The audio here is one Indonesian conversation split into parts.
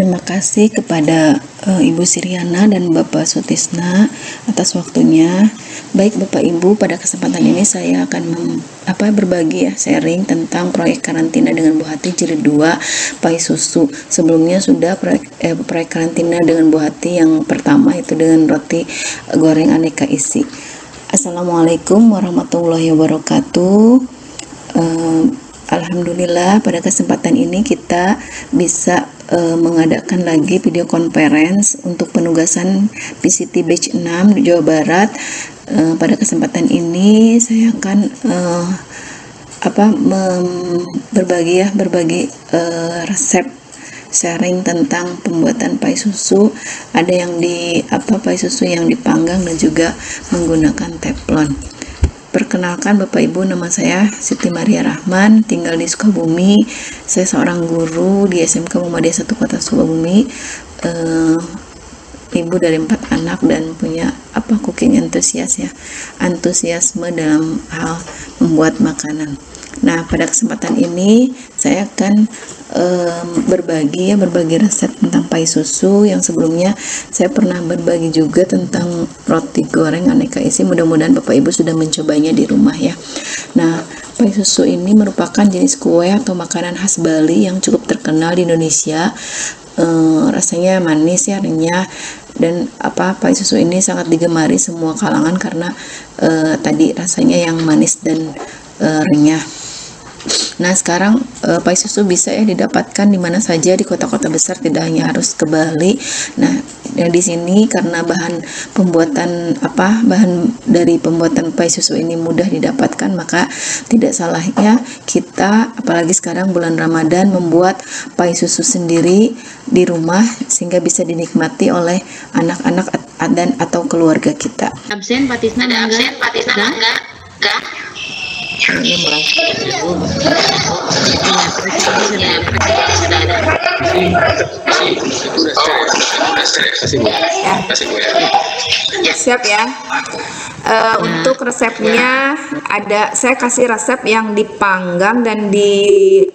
Terima kasih kepada Ibu Siriana dan Bapak Sutisna atas waktunya. Baik Bapak Ibu, pada kesempatan ini saya akan berbagi sharing tentang proyek karantina dengan Bu Hati jilid 2 pai susu. Sebelumnya sudah proyek karantina dengan Bu Hati yang pertama itu dengan roti goreng aneka isi. Assalamualaikum warahmatullahi wabarakatuh. Alhamdulillah pada kesempatan ini kita bisa mengadakan lagi video conference untuk penugasan PCT batch 6 di Jawa Barat. Pada kesempatan ini saya akan berbagi resep sharing tentang pembuatan pai susu. Ada yang pai susu yang dipanggang dan juga menggunakan teflon. Perkenalkan Bapak Ibu, nama saya Siti Maria Rahman, tinggal di Sukabumi. Saya seorang guru di SMK Muhammadiyah 1 Kota Sukabumi, ibu dari 4 anak dan punya cooking antusiasme dalam hal membuat makanan. Nah, pada kesempatan ini saya akan berbagi resep tentang pai susu. Yang sebelumnya saya pernah berbagi juga tentang roti goreng aneka isi. Mudah-mudahan Bapak Ibu sudah mencobanya di rumah ya. Nah, pai susu ini merupakan jenis kue atau makanan khas Bali yang cukup terkenal di Indonesia. Rasanya manis ya, renyah, dan pai susu ini sangat digemari semua kalangan karena tadi rasanya yang manis dan renyah. Nah, sekarang pai susu bisa didapatkan di mana saja di kota-kota besar, tidak hanya harus ke Bali. Nah, di sini karena bahan dari pembuatan pai susu ini mudah didapatkan, maka tidak salahnya kita, apalagi sekarang bulan Ramadan, membuat pai susu sendiri di rumah sehingga bisa dinikmati oleh anak-anak dan atau keluarga kita. Absen Patisna enggak? Ini merasa siap ya. Untuk resepnya saya kasih resep yang dipanggang dan di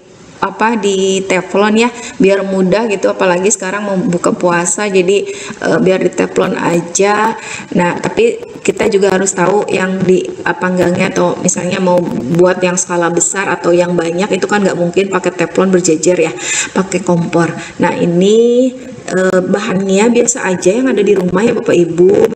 teflon ya, biar mudah gitu, apalagi sekarang mau buka puasa, jadi biar di teflon aja. Nah, tapi kita juga harus tahu yang di panggangnya, atau misalnya mau buat yang skala besar atau yang banyak itu kan nggak mungkin pakai teflon berjejer ya, pakai kompor. Nah, ini bahannya biasa aja yang ada di rumah ya Bapak Ibu.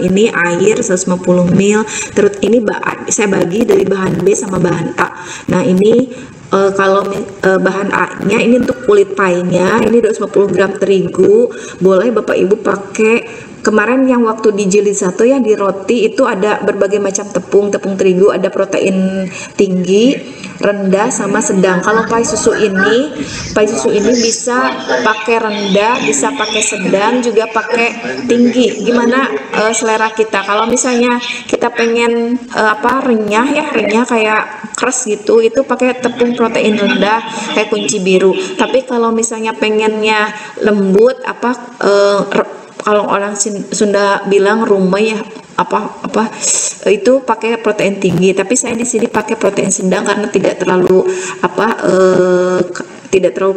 Ini air 150 ml. Terus ini saya bagi dari bahan B sama bahan A. Nah, ini kalau bahan A-nya ini untuk kulit painya, ini 250 gram terigu. Boleh Bapak Ibu pakai, kemarin yang waktu di jilid 1 ya, di roti itu ada berbagai macam tepung terigu, ada protein tinggi, rendah, sama sedang. Kalau pai susu ini bisa pakai rendah, bisa pakai sedang, juga pakai tinggi. Gimana selera kita. Kalau misalnya kita pengen renyah kayak keras gitu, itu pakai tepung protein rendah kayak kunci biru. Tapi kalau misalnya pengennya lembut, kalau orang Sunda bilang rumai ya, itu pakai protein tinggi. Tapi saya di sini pakai protein sedang karena tidak terlalu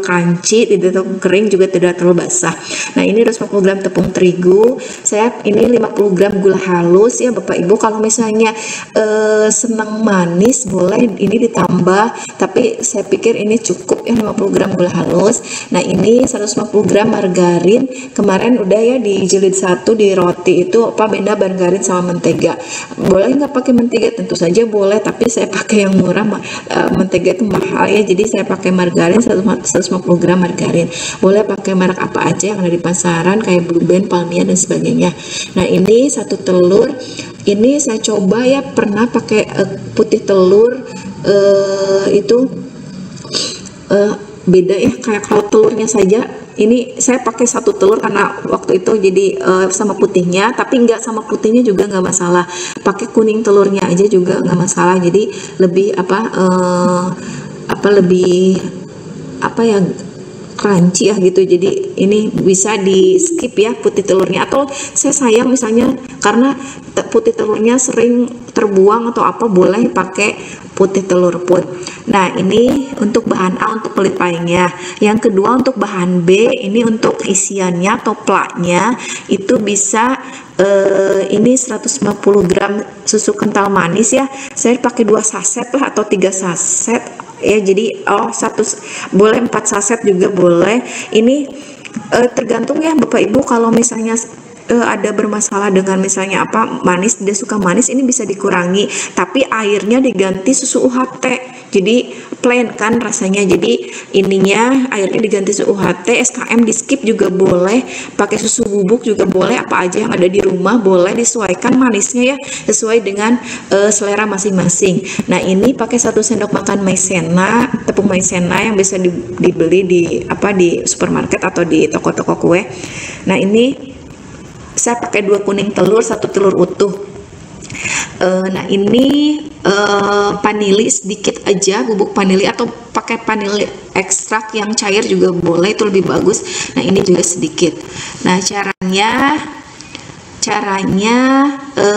crunchy, tidak terlalu kering, juga tidak terlalu basah. Nah, ini 250 gram tepung terigu. Ini 50 gram gula halus ya Bapak Ibu. Kalau misalnya senang manis boleh ini ditambah, tapi saya pikir ini cukup ya, 50 gram gula halus. Nah, ini 150 gram margarin. Kemarin udah ya di jilid 1 di roti itu beda margarin sama mentega. Boleh nggak pakai mentega? Tentu saja boleh, tapi saya pakai yang murah. Mentega itu mahal ya, jadi saya pakai margarin 150 gram margarin. Boleh pakai merek apa aja yang ada di pasaran kayak Blue Band, Palmia dan sebagainya. Nah, ini 1 telur. Ini saya coba ya, pernah pakai putih telur beda ya, kayak kalau telurnya saja. Ini saya pakai 1 telur karena waktu itu jadi sama putihnya, tapi nggak sama putihnya juga nggak masalah. Pakai kuning telurnya aja juga nggak masalah. Jadi lebih crunchy ya gitu. Jadi ini bisa di skip ya putih telurnya, atau saya sayang misalnya karena putih telurnya sering terbuang atau boleh pakai putih telur pun. Nah, ini untuk bahan A untuk kulit pie-nya. Yang kedua untuk bahan B, ini untuk isiannya atau plaknya itu bisa ini 150 gram susu kental manis ya. Saya pakai 2 saset lah atau 3 saset ya. Jadi boleh 4 saset juga boleh. Ini tergantung ya Bapak Ibu, kalau misalnya ada bermasalah dengan misalnya manis, dia suka manis, ini bisa dikurangi, tapi airnya diganti susu UHT, jadi plain kan rasanya. Jadi ininya airnya diganti susu UHT, SKM di skip juga boleh, pakai susu bubuk juga boleh, apa aja yang ada di rumah boleh, disesuaikan manisnya ya sesuai dengan selera masing-masing. Nah, ini pakai 1 sendok makan maizena, tepung maizena yang bisa dibeli di supermarket atau di toko-toko kue. Nah, ini saya pakai 2 kuning telur, 1 telur utuh. Nah, ini vanili sedikit aja, bubuk vanili, atau pakai vanili ekstrak yang cair juga boleh, itu lebih bagus. Nah, ini juga sedikit. Nah, caranya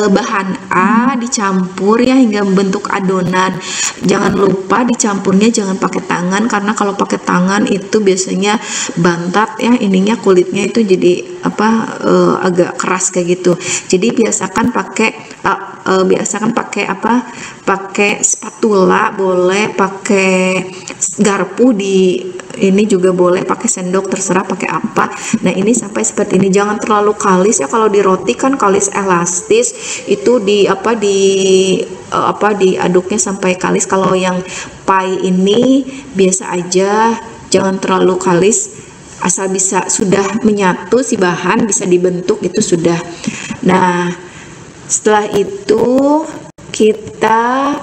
bahan A dicampur ya hingga membentuk adonan. Jangan lupa dicampurnya jangan pakai tangan, karena kalau pakai tangan itu biasanya bantat ya, ininya kulitnya itu jadi agak keras kayak gitu. Jadi biasakan pakai pakai spatula, boleh pakai garpu, ini juga boleh pakai sendok, terserah pakai apa. Nah, ini sampai seperti ini, jangan terlalu kalis ya. Kalau di roti kan kalis elastis, itu diaduknya sampai kalis. Kalau yang pie ini biasa aja, jangan terlalu kalis, asal bisa sudah menyatu si bahan, bisa dibentuk, itu sudah. Nah, setelah itu kita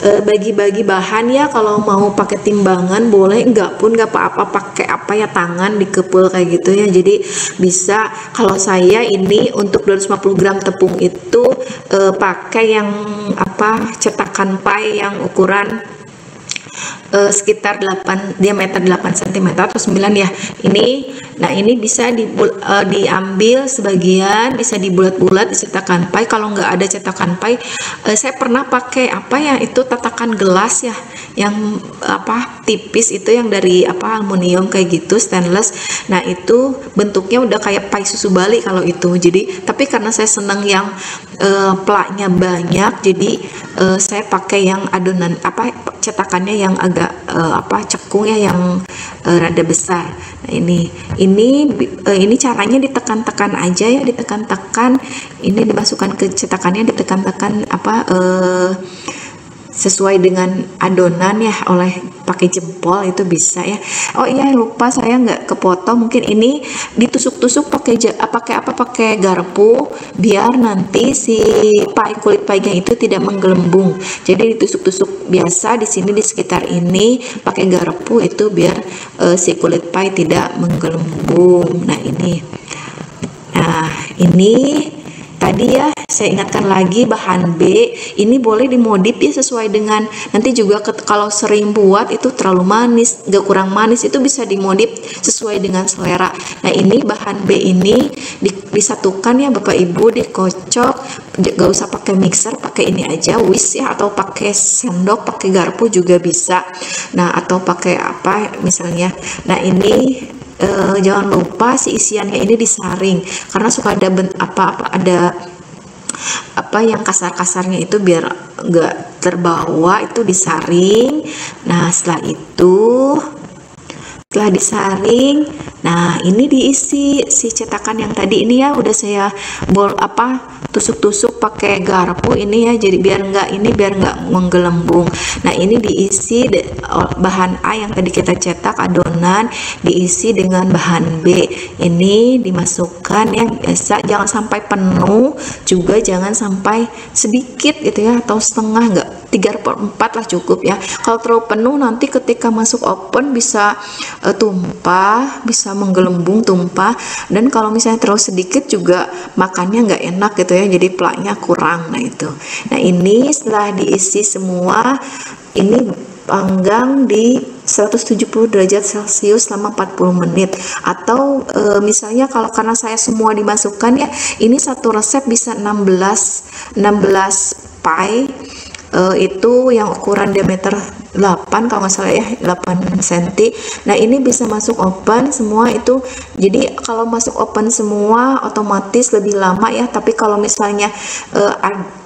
bagi-bagi bahan ya. Kalau mau pakai timbangan boleh, enggak pun nggak apa-apa, pakai tangan dikepul kayak gitu ya. Jadi bisa. Kalau saya ini untuk 250 gram tepung itu pakai yang cetakan pie yang ukuran sekitar diameter 8 cm atau 9 ya. Ini bisa diambil sebagian, bisa dibulat-bulat di cetakan pie. Kalau nggak ada cetakan pie, saya pernah pakai itu tatakan gelas ya, yang tipis itu, yang dari aluminium kayak gitu, stainless. Nah, itu bentuknya udah kayak pie susu Bali kalau itu. Jadi, tapi karena saya seneng yang plaknya banyak, jadi saya pakai yang adonan cetakannya yang agak cekung ya, yang rada besar. Nah, ini caranya ditekan-tekan aja ya, ditekan-tekan. Ini dimasukkan ke cetakannya, ditekan-tekan sesuai dengan adonan ya, pakai jempol itu bisa ya. Oh iya, lupa saya nggak kepotong, mungkin ini ditusuk-tusuk pakai garpu, biar nanti si kulit pie-nya itu tidak menggelembung. Jadi ditusuk-tusuk biasa di sini, di sekitar ini pakai garpu, itu biar si kulit pie tidak menggelembung. Nah, ini tadi ya, saya ingatkan lagi bahan B ini boleh dimodif ya sesuai dengan, nanti juga kalau sering buat itu terlalu manis, gak kurang manis, itu bisa dimodif sesuai dengan selera. Nah, ini bahan B ini disatukan ya Bapak Ibu, dikocok, gak usah pakai mixer, pakai ini aja, whisk ya, atau pakai sendok, pakai garpu juga bisa. Nah, atau pakai misalnya. Nah, ini jangan lupa si isiannya ini disaring, karena suka ada yang kasar-kasarnya itu, biar nggak terbawa, itu disaring. Nah, setelah disaring, nah ini diisi si cetakan yang tadi ini ya, udah saya tusuk-tusuk pakai garpu ini ya, jadi biar nggak menggelembung. Nah, ini diisi bahan A yang tadi kita cetak adonan, diisi dengan bahan B. Ini dimasukkan ya, biasa, jangan sampai penuh, juga jangan sampai sedikit gitu ya, atau setengah, nggak 3/4 lah cukup ya. Kalau terlalu penuh nanti ketika masuk oven bisa tumpah, bisa menggelembung, tumpah. Dan kalau misalnya terlalu sedikit juga makannya nggak enak gitu ya, jadi plaknya kurang. Nah, itu. Nah, ini setelah diisi semua, ini panggang di 170 derajat Celcius selama 40 menit. Atau misalnya karena saya semua dimasukkan ya, ini satu resep bisa 16 pie. itu yang ukuran diameter 8 kalau nggak salah ya, 8 cm. Nah ini bisa masuk oven semua itu. Jadi kalau masuk oven semua otomatis lebih lama ya, tapi kalau misalnya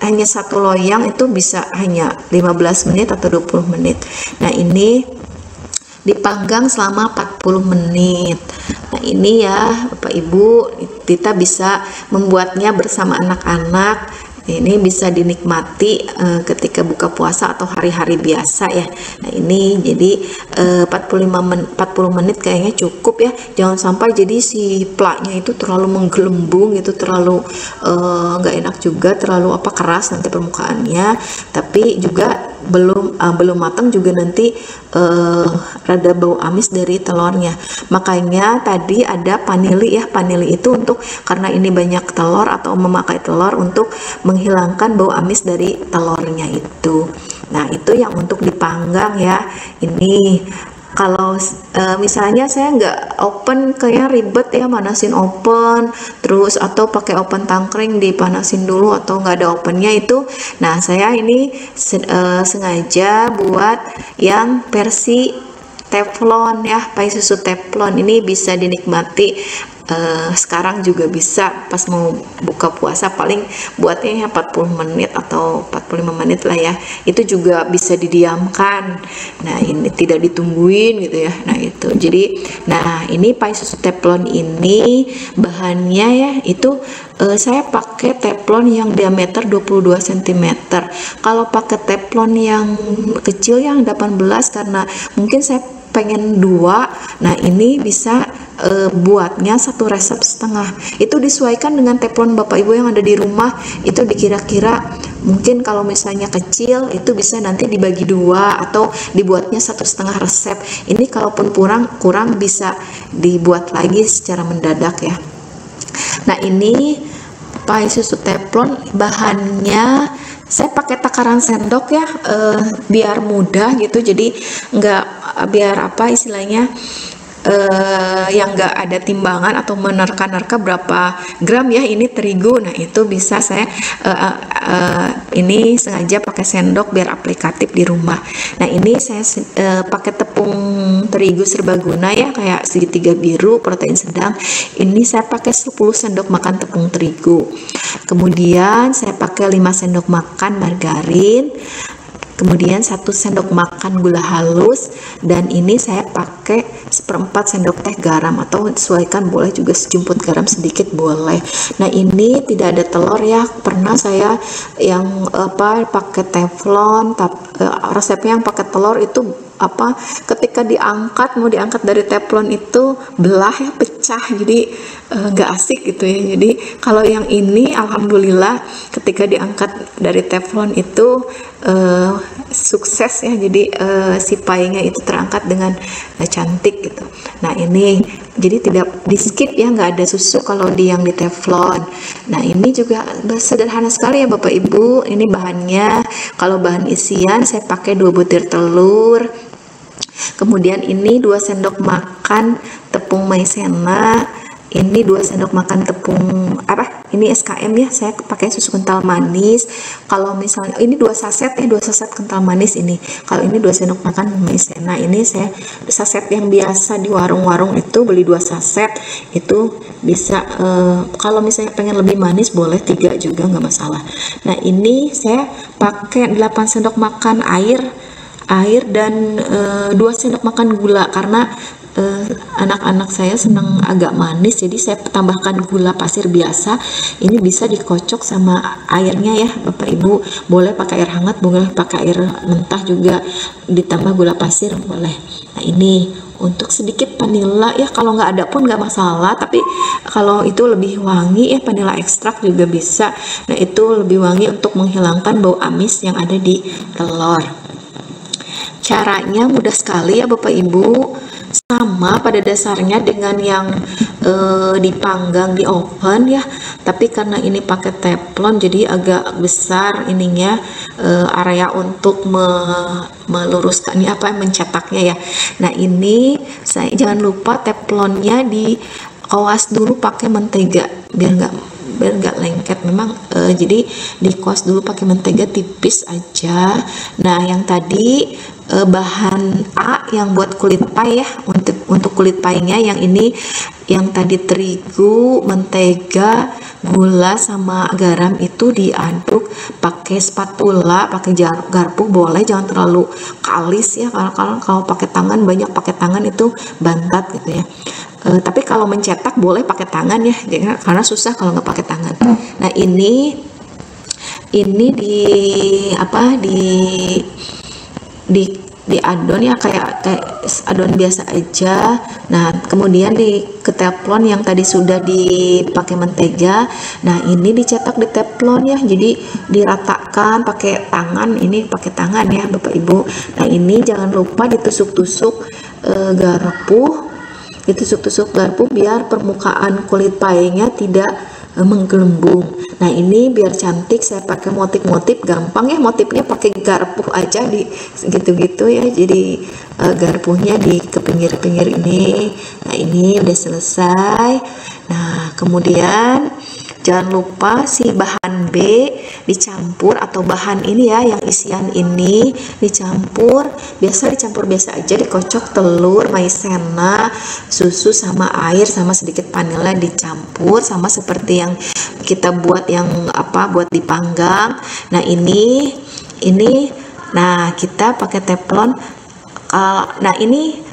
hanya satu loyang itu bisa hanya 15 menit atau 20 menit. Nah ini dipanggang selama 40 menit. Nah ini ya Bapak Ibu, kita bisa membuatnya bersama anak-anak. Ini bisa dinikmati ketika buka puasa atau hari-hari biasa ya. Nah ini jadi 40 menit kayaknya cukup ya. Jangan sampai jadi si plaknya itu terlalu menggelembung gitu, terlalu nggak enak juga, terlalu keras nanti permukaannya. Tapi juga belum matang juga nanti rada bau amis dari telurnya. Makanya tadi ada panili ya. Panili itu untuk karena ini banyak telur atau memakai telur untuk menghilangkan bau amis dari telurnya itu. Nah itu yang untuk dipanggang ya. Ini kalau misalnya saya nggak oven kayak ribet ya, manasin oven terus atau pakai oven tangkring dipanasin dulu atau nggak ada ovennya itu. Nah saya ini sengaja buat yang versi teflon ya, pai susu teflon. Ini bisa dinikmati sekarang juga bisa pas mau buka puasa, paling buatnya 40 menit atau 45 menit lah ya, itu juga bisa didiamkan. Nah ini tidak ditungguin gitu ya. Nah itu jadi, nah ini pai susu teflon ini bahannya ya itu saya pakai teflon yang diameter 22 cm. Kalau pakai teflon yang kecil yang 18 karena mungkin saya pengen 2, nah ini bisa buatnya 1 resep setengah. Itu disesuaikan dengan teflon Bapak Ibu yang ada di rumah. Itu dikira-kira mungkin kalau misalnya kecil itu bisa nanti dibagi 2 atau dibuatnya 1,5 resep. Ini kalaupun kurang bisa dibuat lagi secara mendadak ya. Nah ini pai susu teflon bahannya saya pakai takaran sendok ya, biar mudah gitu. Jadi nggak, biar istilahnya yang nggak ada timbangan atau menerka-nerka berapa gram ya ini terigu. Nah itu bisa saya ini sengaja pakai sendok biar aplikatif di rumah. Nah ini saya pakai tepung terigu serbaguna ya, kayak segitiga biru protein sedang. Ini saya pakai 10 sendok makan tepung terigu. Kemudian saya pakai 5 sendok makan margarin. Kemudian 1 sendok makan gula halus, dan ini saya pakai 1/4 sendok teh garam, atau sesuaikan, boleh juga sejumput garam sedikit boleh. Nah ini tidak ada telur ya, pernah saya yang pakai teflon, resepnya yang pakai telur itu ketika mau diangkat dari teflon itu belah ya, pecah, jadi nggak asik gitu ya. Jadi kalau yang ini alhamdulillah ketika diangkat dari teflon itu sukses ya, jadi si painya itu terangkat dengan cantik gitu. Nah ini jadi tidak di skip ya, nggak ada susu kalau yang di teflon. Nah ini juga sederhana sekali ya Bapak Ibu. Ini bahannya, kalau bahan isian saya pakai 2 butir telur. Kemudian ini 2 sendok makan tepung maizena. Ini 2 sendok makan tepung ini SKM ya, saya pakai susu kental manis. Kalau misalnya ini 2 saset ya, 2 saset kental manis ini. Kalau ini 2 sendok makan maizena. Ini saya saset yang biasa di warung-warung itu, beli 2 saset itu bisa. Kalau misalnya pengen lebih manis boleh 3 juga nggak masalah. Nah ini saya pakai 8 sendok makan air dan 2 sendok makan gula, karena anak-anak saya senang agak manis, jadi saya tambahkan gula pasir biasa. Ini bisa dikocok sama airnya ya Bapak Ibu, boleh pakai air hangat, boleh pakai air mentah juga, ditambah gula pasir boleh. Nah ini untuk sedikit vanila ya, kalau nggak ada pun nggak masalah, tapi kalau itu lebih wangi ya, vanila ekstrak juga bisa. Nah itu lebih wangi untuk menghilangkan bau amis yang ada di telur. Caranya mudah sekali ya Bapak Ibu, sama pada dasarnya dengan yang dipanggang di oven ya, tapi karena ini pakai teflon jadi agak besar ininya, area untuk meluruskannya mencetaknya ya. Nah ini saya jangan lupa teflonnya dikoas dulu pakai mentega biar nggak biar nggak lengket. Memang jadi dikuas dulu pakai mentega tipis aja. Nah yang tadi bahan A yang buat kulit pai ya, untuk kulit painya yang ini, yang tadi terigu, mentega, gula sama garam itu diaduk pakai spatula, pakai garpu boleh, jangan terlalu kalis ya, kalau pakai tangan, banyak pakai tangan itu bantat gitu ya. Tapi kalau mencetak boleh pakai tangan ya, karena susah kalau nggak pakai tangan. Nah ini di adon ya, kayak adon biasa aja. Nah kemudian ke teflon yang tadi sudah dipakai mentega. Nah ini dicetak di teflon ya, jadi diratakan pakai tangan, ini pakai tangan ya Bapak Ibu. Nah ini jangan lupa ditusuk-tusuk garpu, biar permukaan kulit painya tidak menggelembung. Nah ini biar cantik saya pakai motif-motif, gampang ya motifnya, pakai garpu aja di gitu-gitu ya. Jadi garpunya ke pinggir-pinggir ini. Nah ini udah selesai. Nah kemudian jangan lupa si bahan B dicampur, atau bahan ini ya yang isian ini dicampur biasa aja, dikocok telur, maizena, susu sama air sama sedikit vanila dicampur, sama seperti yang kita buat buat dipanggang. Nah ini nah kita pakai teflon. Nah ini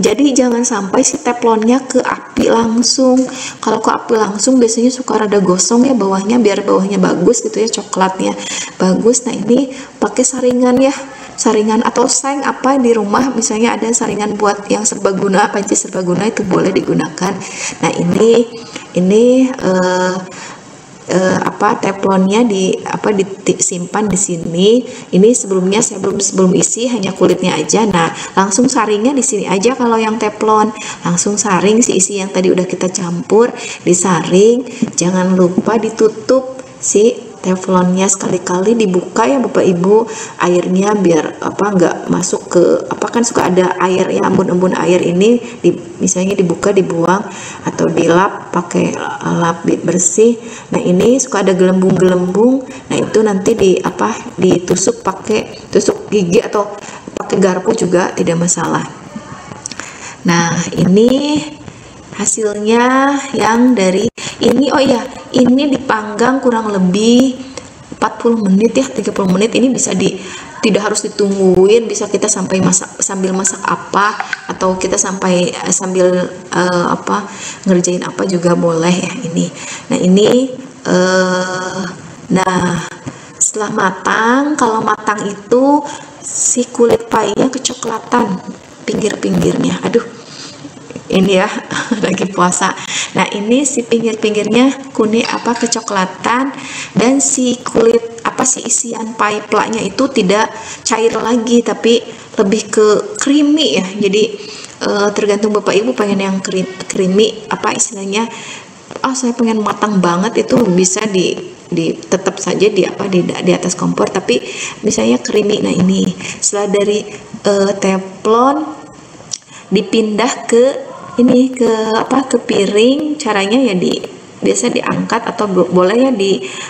jadi jangan sampai si teflonnya ke api langsung. Kalau ke api langsung biasanya suka rada gosong ya bawahnya, biar bawahnya bagus gitu ya, coklatnya bagus. Nah ini pakai saringan ya, saringan atau seng di rumah, misalnya ada saringan buat yang serbaguna, panci serbaguna itu boleh digunakan. Nah ini teflonnya disimpan di sini. Ini sebelumnya saya sebelum isi hanya kulitnya aja. Nah langsung saringnya di sini aja. Kalau yang teflon langsung saring si isi yang tadi udah kita campur, disaring. Jangan lupa ditutup si teflonnya, sekali-kali dibuka ya Bapak Ibu, airnya biar nggak masuk ke kan suka ada air ya, embun-embun air ini misalnya dibuka, dibuang atau dilap pakai lap bersih. Nah ini suka ada gelembung-gelembung. Nah itu nanti ditusuk pakai tusuk gigi atau pakai garpu juga tidak masalah. Nah ini hasilnya yang dari ini. Oh ya, ini dipanggang kurang lebih 40 menit ya, 30 menit. Ini bisa tidak harus ditungguin, bisa kita sampai sambil masak atau kita sampai sambil ngerjain juga boleh ya ini. Nah ini setelah matang, kalau matang itu si kulit painya kecoklatan pinggir-pinggirnya. Aduh ini ya lagi puasa. Nah ini si pinggir-pinggirnya kuning kecoklatan, dan si kulit si isian pai plaknya itu tidak cair lagi tapi lebih ke creamy ya. Jadi tergantung Bapak Ibu pengen yang creamy istilahnya. Saya pengen matang banget, itu bisa tetap saja di atas kompor, tapi misalnya creamy. Nah ini setelah dari teflon dipindah ke piring. Caranya ya biasa diangkat atau boleh ya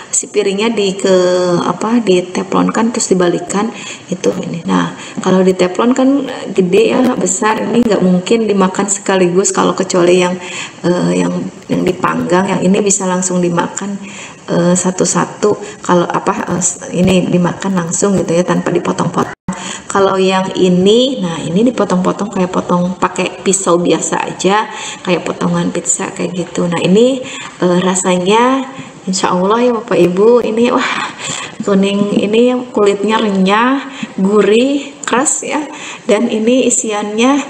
si piringnya diteflonkan terus dibalikan itu ini. Nah kalau di teflon kan gede ya, besar, ini nggak mungkin dimakan sekaligus kalau kecuali yang dipanggang. Yang ini bisa langsung dimakan satu-satu. Kalau ini dimakan langsung gitu ya, tanpa dipotong-potong. Kalau yang ini, nah ini dipotong-potong kayak pakai pisau biasa aja, kayak potongan pizza kayak gitu. Nah ini rasanya insya Allah ya Bapak Ibu, ini kuning, ini kulitnya renyah, gurih, keras ya, dan ini isiannya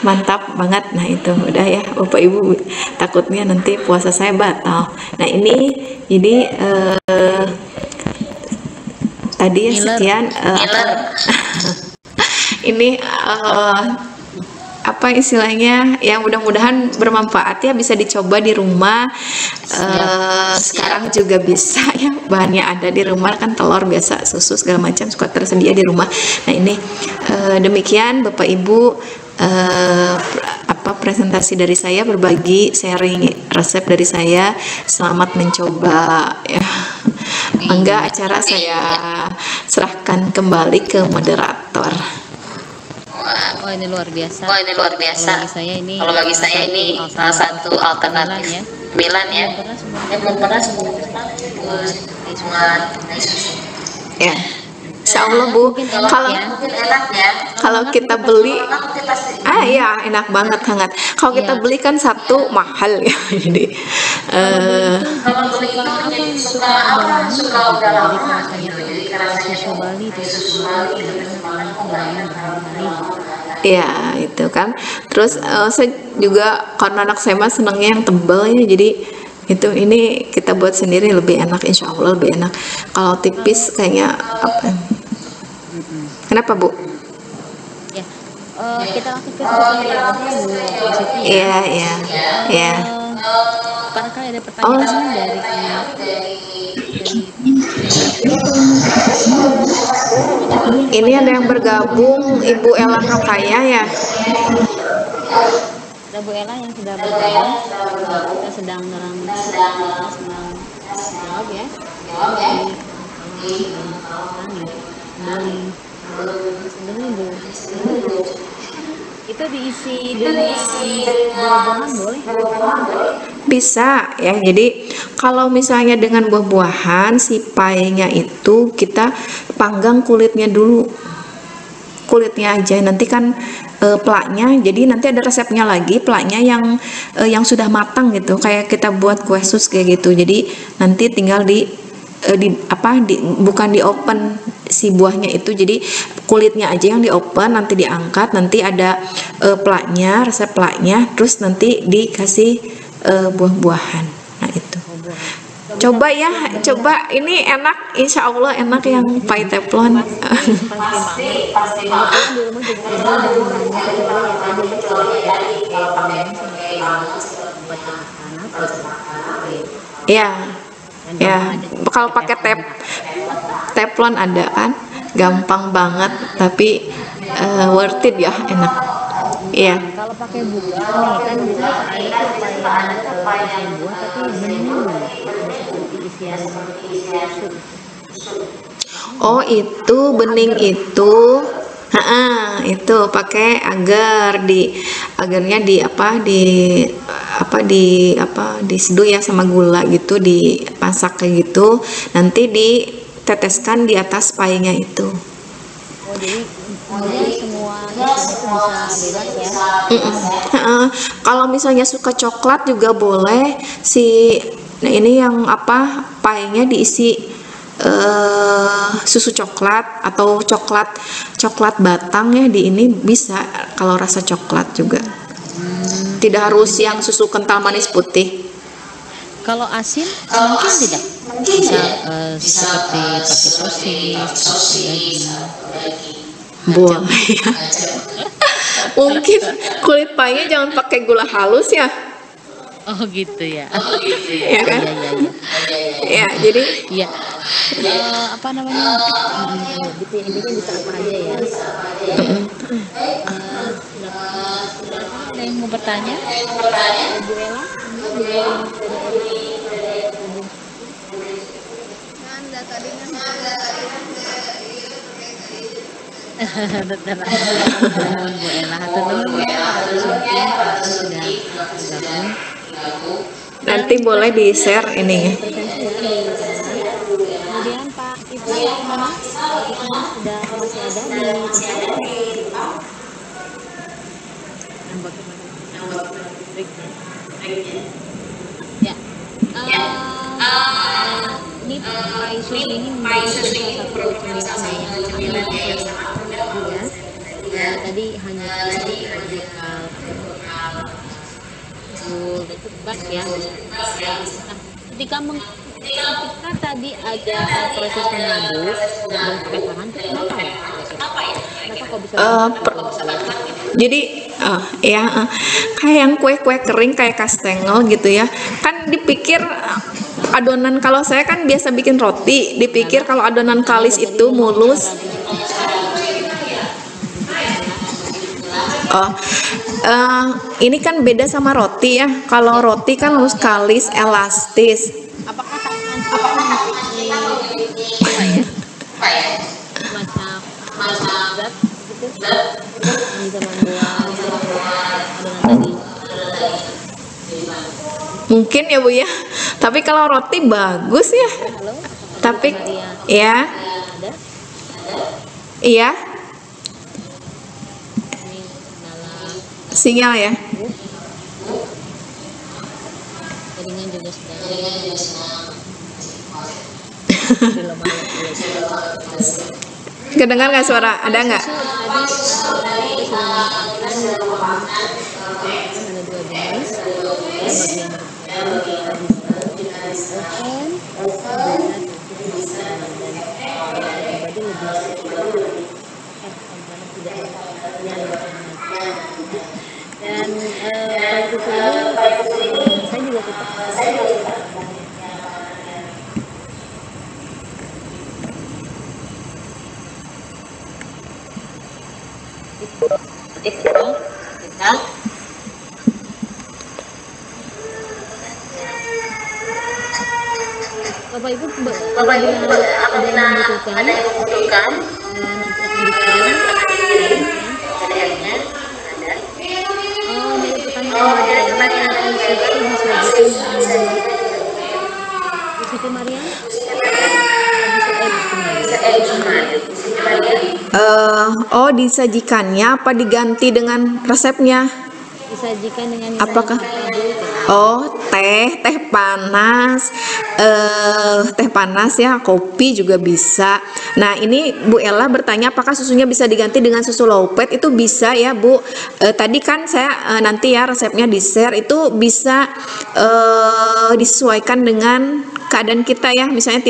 mantap banget. Nah itu udah ya Bapak Ibu, takutnya nanti puasa saya batal. Nah ini jadi tadi ya sekian ini istilahnya yang mudah-mudahan bermanfaat ya, bisa dicoba di rumah. Sekarang juga bisa ya, bahannya ada di rumah kan, telur biasa, susu segala macam suka tersedia di rumah. Nah ini demikian Bapak Ibu presentasi dari saya, berbagi sharing resep dari saya. Selamat mencoba ya. Enggak, acara saya serahkan kembali ke moderator. Oh, ini luar biasa. Kalau bagi saya ini salah satu alternatif Milan ya. Belum pernah sebelumnya Ya. Insya Allah Bu, kalau kita beli, ya enak banget hangat. Kalau kita beli kan satu mahal ya, jadi kalau beli itu jadi suka udah lama gitu, jadi rasanya Bali itu ya itu kan. Terus saya juga karena anak saya mah senangnya yang tebal ya, jadi ini kita buat sendiri lebih enak, insya Allah lebih enak. Kalau tipis kayaknya apa? Kenapa Bu? Ya, kita langsung ke pertanyaan dulu. Iya. Barangkali ada pertanyaan dari ini ada yang bergabung, Ibu Ellen Rokaya ya. Ada Bu Ella yang sudah bergabung. Kita sedang jawab ya. Itu diisi buah-buahan boleh? Bisa ya. Jadi kalau misalnya dengan buah-buahan, si painya itu kita panggang kulitnya dulu. Kulitnya aja, nanti kan plaknya, jadi nanti ada resepnya lagi, plaknya yang sudah matang gitu, kayak kita buat kue sus kayak gitu. Jadi nanti tinggal bukan di open si buahnya itu, jadi kulitnya aja yang di open, nanti diangkat, nanti ada plaknya, resep plaknya, terus nanti dikasih buah-buahan. Nah itu coba ini enak, insya Allah enak yang pai teflon. pasti ya kalau pakai teflon ada kan, gampang banget, tapi worth it ya, enak. Iya. Kalau pakai buah nih kan bisa pakai buah tapi bening isian Oh itu bening itu, itu pakai agarnya diseduh ya sama gula gitu, dimasak kayak gitu, nanti diteteskan di atas painya itu. Oh jadi semua itu bisa bebas ya. Kalau misalnya suka coklat juga boleh, ini yang painya diisi susu coklat atau coklat batang ya, di ini bisa kalau rasa coklat juga. Tidak harus yang susu kental manis putih. Kalau asin mungkin tidak bisa seperti pakai sosis, boleh ya. Mungkin kulit painya jangan pakai gula halus ya. Oh gitu ya. Ya kan? Ya, jadi ya. Apa namanya? Intinya bisa apa aja ya. Ada yang mau bertanya? Bu Ella? nanti boleh di share ini ya. Kemudian Pak Ibu mana? Sudah masih ada di ya. Ini pai sus ini satu cemilan yang ya. Tadi hanya itu bas ya. Ketika tadi ada proses mengaduk dan pakai tangan, kenapa ya? Kenapa kok bisa? Jadi kayak yang kue-kue kering kayak kastengel gitu ya. Kan dipikir adonan, kalau saya kan biasa bikin roti, dipikir kalau adonan kalis itu mulus. Ini kan beda sama roti ya. Kalau roti kan harus kalis, elastis. Apakah tangan kita ini apa ya? Macam zat gitu yang bisa membuat adonan tadi. Mungkin ya Bu ya. Tapi kalau roti bagus ya. Halo, Tapi Maria ya, ada iya, ini dalam sinyal ya. jaringan juga sedang belum Kedengar nggak suara? Ada nggak? tadi sudah mengatakan ada dua jenis ya, bagi yang open pribadi lebih dan kalau susu ini saya juga tetap kita Bapak Ibu apabila ada yang membutuhkan nanti akan dikirim PDF-nya dari pertanyaan Siti Maria Oh, disajikannya apa diganti dengan resepnya? disajikan dengan Apakah? Oh, teh panas, teh panas ya, kopi juga bisa. Nah, ini Bu Ella bertanya apakah susunya bisa diganti dengan susu low fat? Itu bisa ya Bu. Tadi kan saya nanti ya resepnya di share, itu bisa disesuaikan dengan keadaan kita ya, misalnya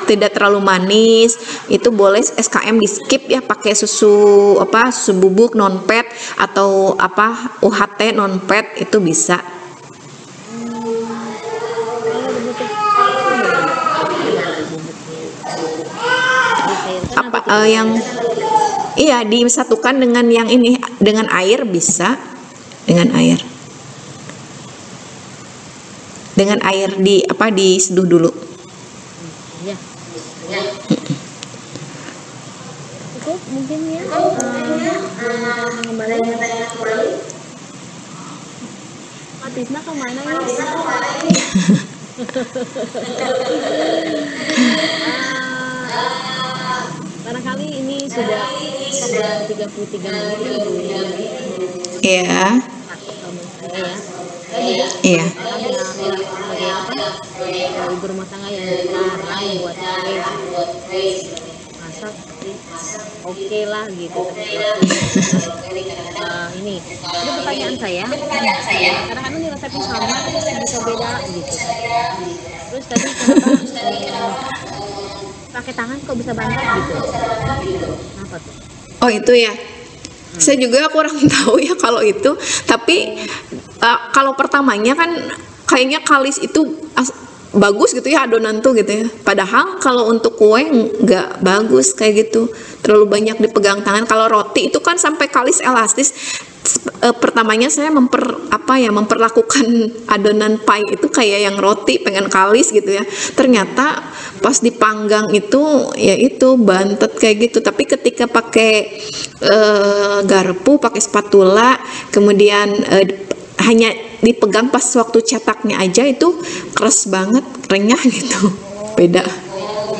tidak terlalu manis, itu boleh SKM di skip ya, pakai susu susu bubuk non fat atau UHT non fat itu bisa. Yang iya disatukan dengan yang ini, dengan air bisa, dengan air diseduh dulu. Ya. Cukup mungkin ya. Pak Tisna kemana ya? Barangkali ini sudah 33 menit. Iya. Iya. Ibu rumah tangga yang sekarang buat masak oke lah gitu. Ini pertanyaan saya. Karena kan ini resepnya sama, bisa beda gitu. Terus tadi kenapa pakai tangan kok bisa banget gitu? Kenapa tuh? Oh itu ya. Saya juga kurang tahu ya kalau itu. Tapi kalau pertamanya kan kayaknya kalis itu bagus gitu ya adonan tuh gitu ya. Padahal kalau untuk kue nggak bagus kayak gitu. Terlalu banyak dipegang tangan. Kalau roti itu kan sampai kalis elastis. Pertamanya saya memperlakukan adonan pie itu kayak yang roti, pengen kalis gitu ya. Ternyata pas dipanggang itu ya itu bantet kayak gitu. Tapi ketika pakai garpu, pakai spatula, kemudian hanya dipegang pas waktu cetaknya aja itu keras banget, renyah gitu. Beda.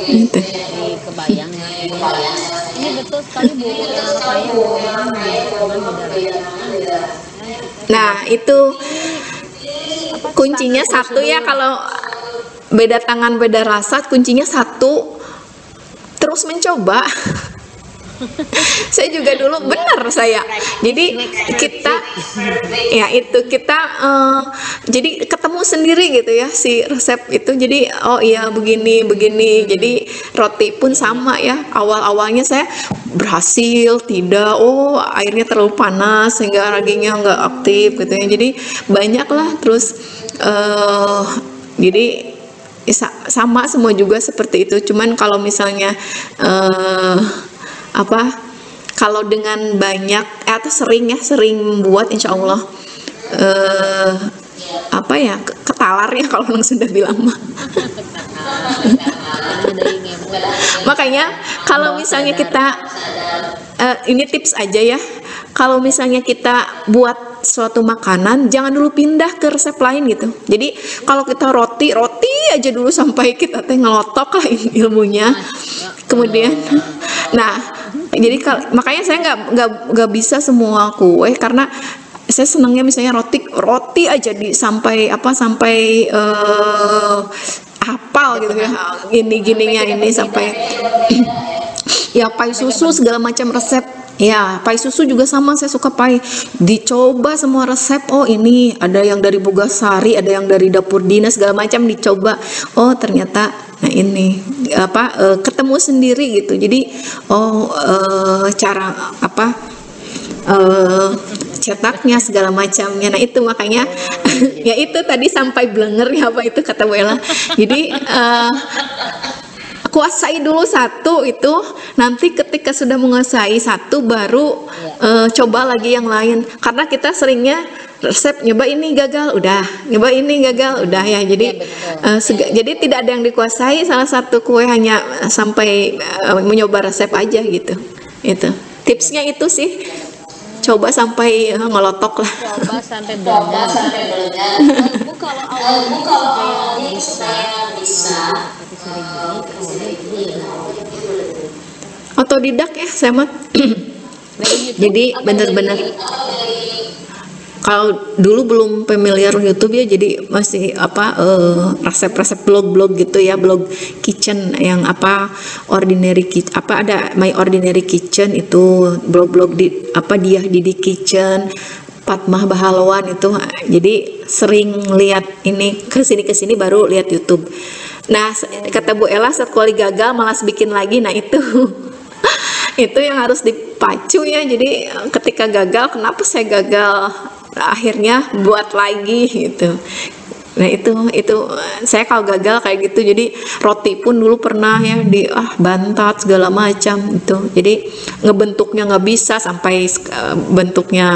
Gitu. Kebayang ya. Ini betul sekali Bu, saya Nah itu kuncinya satu ya, kalau beda tangan beda rasa, kuncinya satu, terus mencoba. Saya juga dulu benar saya. Jadi kita jadi ketemu sendiri gitu ya si resep itu. Jadi oh iya begini. Jadi roti pun sama ya. Awalnya saya berhasil, tidak, oh airnya terlalu panas sehingga raginya nggak aktif gitu ya. Jadi banyak lah, terus jadi sama semua juga seperti itu. Cuman kalau misalnya kalau dengan banyak atau sering buat insya Allah apa ya ketalar ya kalau orang Sunda bilang mah. Makanya kalau misalnya kita ini tips aja ya, kalau misalnya kita buat suatu makanan jangan dulu pindah ke resep lain gitu. Jadi kalau kita roti aja dulu sampai kita teh ngelotok lah ilmunya. Kemudian nah jadi makanya saya nggak bisa semua kue, karena saya senangnya misalnya roti aja sampai hafal gitu ya, gininya ini sampai ya pai susu segala macam resep. Ya, pai susu juga sama, saya suka pai. Dicoba semua resep. Oh, ini ada yang dari Bogasari, ada yang dari dapur dinas segala macam dicoba. Oh, ternyata nah ini ketemu sendiri gitu. Jadi cara cetaknya segala macamnya. Nah, itu makanya ya itu tadi sampai blenger ya apa itu kata Bu Ella. Jadi kuasai dulu satu itu, nanti ketika sudah menguasai satu baru coba lagi yang lain, karena kita seringnya resep nyoba ini gagal udah, nyoba ini gagal udah ya, jadi jadi tidak ada yang dikuasai salah satu kue, hanya sampai mencoba resep aja gitu. Itu tipsnya itu sih, coba sampai ngelotok lah. Coba sampai benar. Bu kalau awalnya saya bisa otodidak ya saya mah. Jadi benar-benar kalau dulu belum familiar YouTube ya, jadi masih resep-resep blog gitu ya, blog kitchen yang ordinary kitchen, ada My Ordinary Kitchen itu blog di Diah Didi Kitchen, Fatmah Bahalwan itu. Jadi sering lihat ini kesini baru lihat YouTube. Nah, kata Bu Ella sekali gagal malas bikin lagi. Nah, itu itu yang harus dipacu ya. Jadi ketika gagal, kenapa saya gagal? Akhirnya buat lagi gitu. Nah, itu saya kalau gagal kayak gitu. Jadi roti pun dulu pernah ya bantat segala macam itu. Jadi ngebentuknya nggak bisa, sampai bentuknya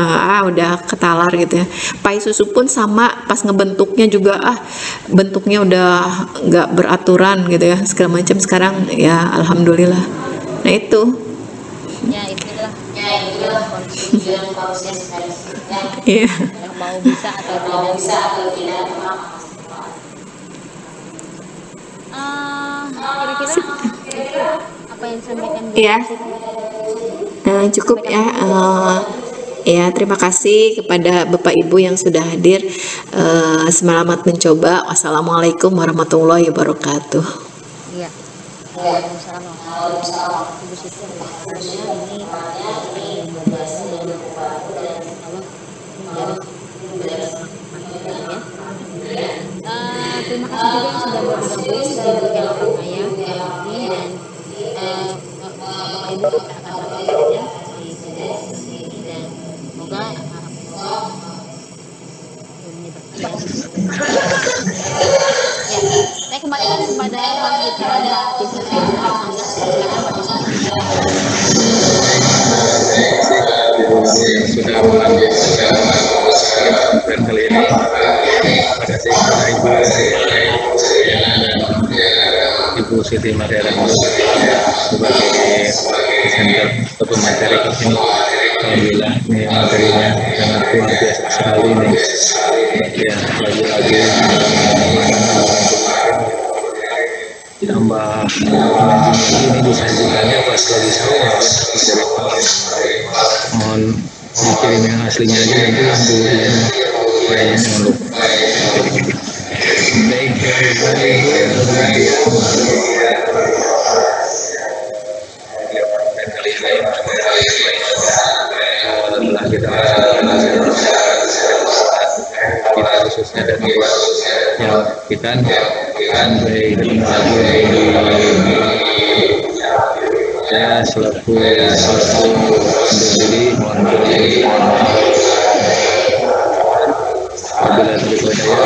udah ketalar gitu ya. Pai susu pun sama, pas ngebentuknya juga bentuknya udah nggak beraturan gitu ya, segala macam. Sekarang ya alhamdulillah. Nah, itu ya itulah proses iya. mau bisa atau tidak. Kira-kira apa yang disampaikan Bu? Iya. Cukup ya. Ya, terima kasih kepada Bapak Ibu yang sudah hadir. Selamat mencoba. Wassalamualaikum warahmatullahi wabarakatuh. Iya. Waalaikumsalam warahmatullahi wabarakatuh. Ibu Siti, ini terima kasih juga yang sudah bergabung di Bukan Orang Kaya ini, dan Bapak Ibu kita akan sampaikan saja di sini, dan semoga saya kembalikan kepada Pak Dita dan Tisna. Silakan Pak Tisna. Sudah mengambil dan kali ini terima kasih kepada Ibu Siti Madera sebagai presenter ataupun materi ini. Alhamdulillah ini materinya sangat luar biasa sekali ini ya, lagi-lagi tambah ini disajikannya pas lagi sahur. Mohon dikirim yang aslinya aja, nanti yang dulu kayaknya jangan lupa. Baik, setelah kita khususnya dan yang kita sampai ketemu lagi saya selaku undur diri, mohon maaf apabila terlalu banyak.